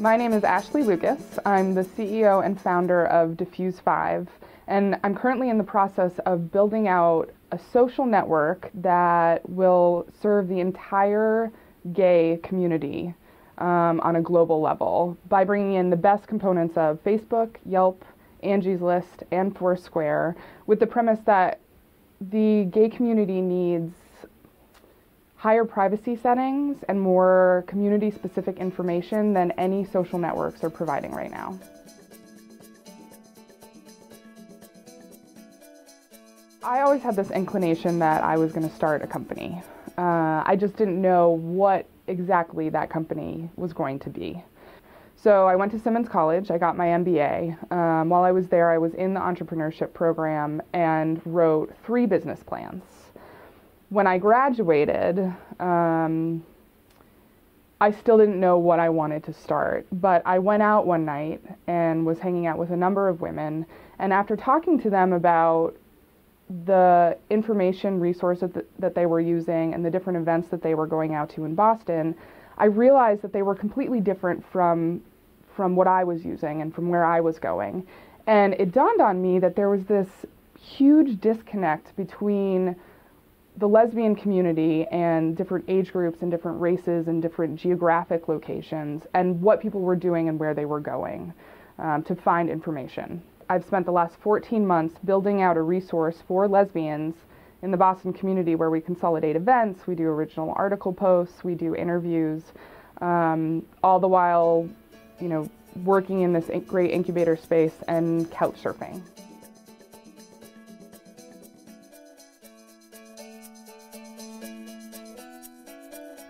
My name is Ashley Lucas. I'm the CEO and founder of Diffuse 5, and I'm currently in the process of building out a social network that will serve the entire gay community on a global level by bringing in the best components of Facebook, Yelp, Angie's List, and Foursquare, with the premise that the gay community needs higher privacy settings and more community-specific information than any social networks are providing right now. I always had this inclination that I was going to start a company. I just didn't know what exactly that company was going to be. So I went to Simmons College, I got my MBA. While I was there, I was in the entrepreneurship program and wrote 3 business plans. When I graduated, I still didn't know what I wanted to start, but I went out one night and was hanging out with a number of women, and after talking to them about the information resources that they were using and the different events that they were going out to in Boston, I realized that they were completely different from what I was using and from where I was going. And it dawned on me that there was this huge disconnect between the lesbian community and different age groups and different races and different geographic locations and what people were doing and where they were going to find information. I've spent the last 14 months building out a resource for lesbians in the Boston community where we consolidate events, we do original article posts, we do interviews, all the while, working in this great incubator space and couch surfing.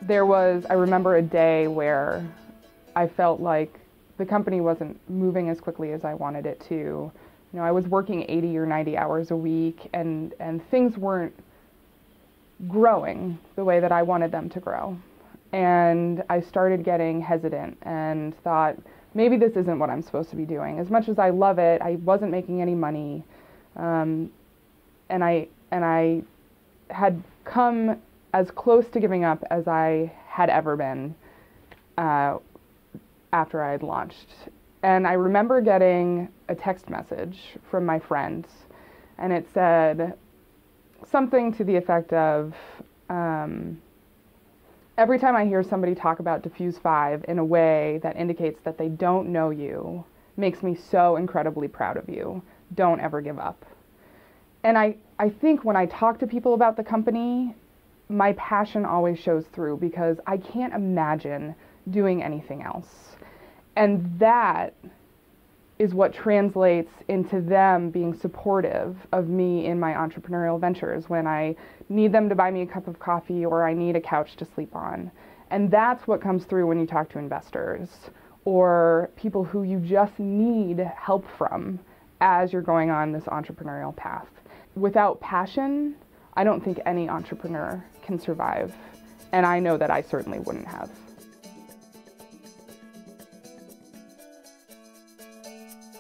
There was, I remember, a day where I felt like the company wasn't moving as quickly as I wanted it to. I was working 80 or 90 hours a week, and things weren't growing the way that I wanted them to grow. And I started getting hesitant and thought, maybe this isn't what I'm supposed to be doing. As much as I love it, I wasn't making any money. And I had come as close to giving up as I had ever been after I had launched. And I remember getting a text message from my friend, and it said something to the effect of, every time I hear somebody talk about Diffuse 5 in a way that indicates that they don't know you, makes me so incredibly proud of you. Don't ever give up. And I think when I talk to people about the company, my passion always shows through because I can't imagine doing anything else. And that is what translates into them being supportive of me in my entrepreneurial ventures when I need them to buy me a cup of coffee or I need a couch to sleep on. And that's what comes through when you talk to investors or people who you just need help from as you're going on this entrepreneurial path. Without passion, I don't think any entrepreneur can survive, and I know that I certainly wouldn't have.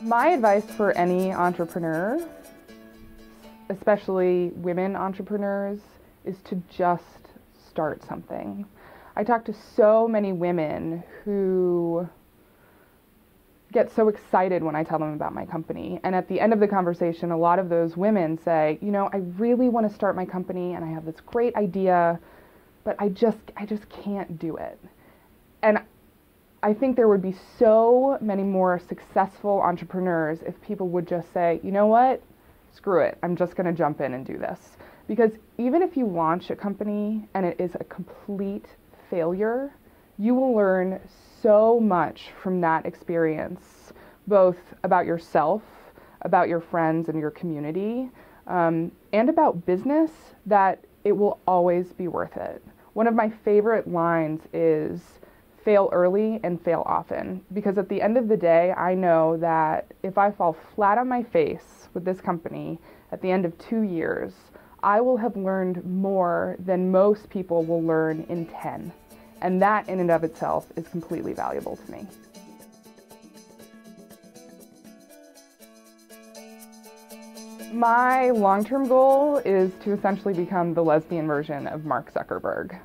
My advice for any entrepreneur, especially women entrepreneurs, is to just start something. I talk to so many women who get so excited when I tell them about my company. And at the end of the conversation, a lot of those women say, I really want to start my company and I have this great idea, but I just can't do it. And I think there would be so many more successful entrepreneurs if people would just say, you know what, screw it, I'm just going to jump in and do this. Because even if you launch a company and it is a complete failure, you will learn so much from that experience, both about yourself, about your friends and your community, and about business, that it will always be worth it. One of my favorite lines is, fail early and fail often, because at the end of the day, I know that if I fall flat on my face with this company at the end of 2 years, I will have learned more than most people will learn in 10. And that in and of itself is completely valuable to me. My long-term goal is to essentially become the lesbian version of Mark Zuckerberg.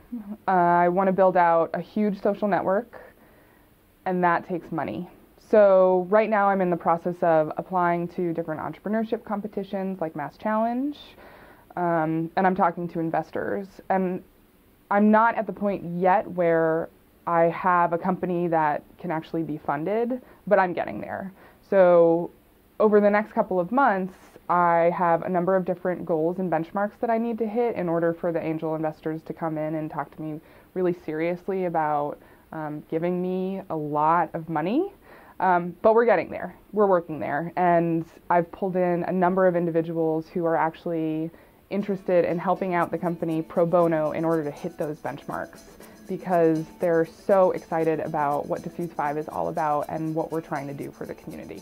I want to build out a huge social network and that takes money. So right now I'm in the process of applying to different entrepreneurship competitions like Mass Challenge, and I'm talking to investors. And I'm not at the point yet where I have a company that can actually be funded, but I'm getting there. So over the next couple of months, I have a number of different goals and benchmarks that I need to hit in order for the angel investors to come in and talk to me really seriously about giving me a lot of money. But we're getting there. We're working there. And I've pulled in a number of individuals who are actually interested in helping out the company pro bono in order to hit those benchmarks, because they're so excited about what Diffuse 5 is all about and what we're trying to do for the community.